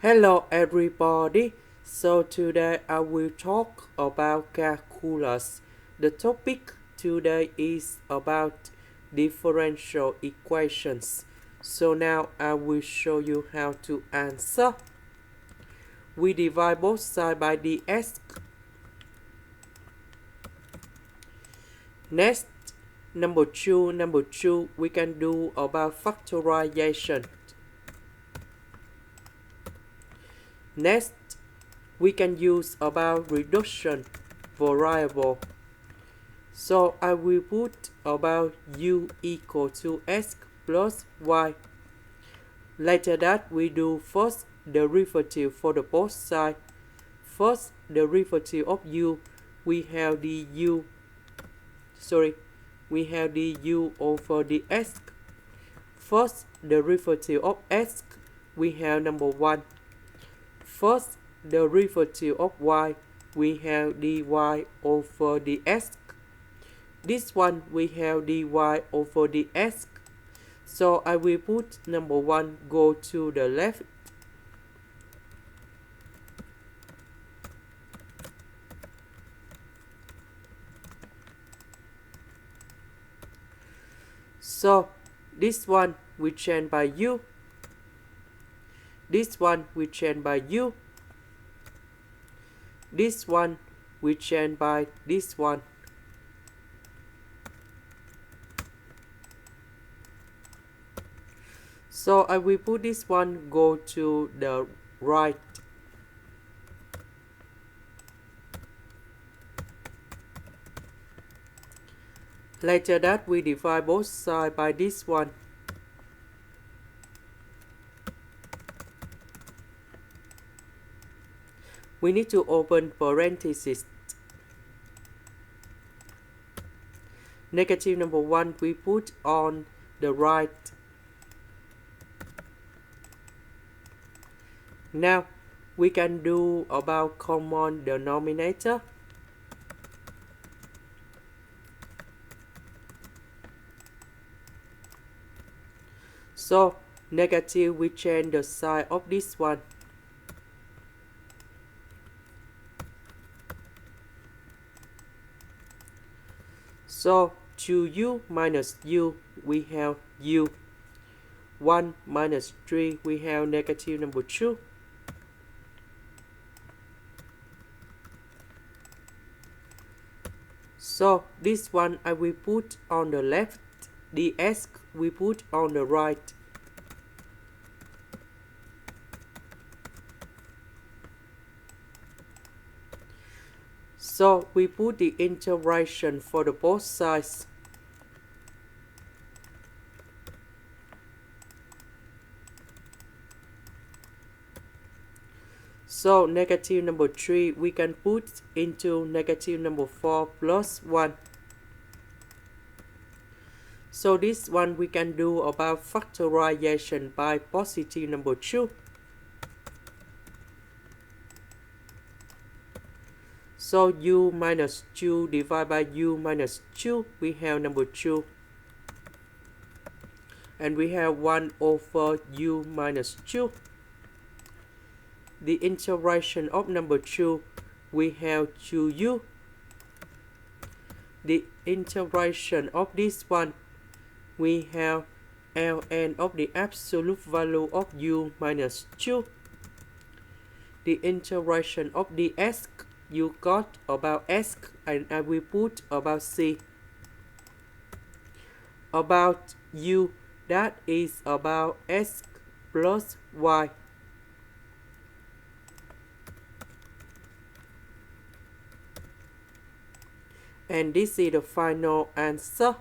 Hello everybody. So today I will talk about calculus. The topic today is about differential equations. So now I will show you how to answer. We divide both sides by dx. Next, number two, we can do about factorization. Next, we can use about reduction variable. So I will put about u equal to x plus y. Later that we do first derivative for the both sides. First derivative of u, we have the u over the x. First derivative of x, we have number 1. First derivative of y, we have dy over the x. This one we have dy over the x. So I will put number 1 go to the left. So this one we change by u. This one we change by u. This one we change by this one. So I will put this one go to the right. Later that we divide both sides by this one. We need to open parentheses. Negative number 1 we put on the right. Now we can do about common denominator. So negative we change the sign of this one. So 2u minus u, we have u. 1 minus 3, we have negative number 2. So this one I will put on the left. Dx we put on the right. So we put the integration for the both sides. So negative number 3 we can put into negative number 4 plus 1. So this one we can do about factorization by positive number 2. So u minus 2 divided by u minus 2, we have number 2. And we have 1 over u minus 2. The integration of number 2, we have 2u. The integration of this one, we have ln of the absolute value of u minus 2. The integration of the s, you got about s, and I will put about c. About u, that is about s plus y. And this is the final answer.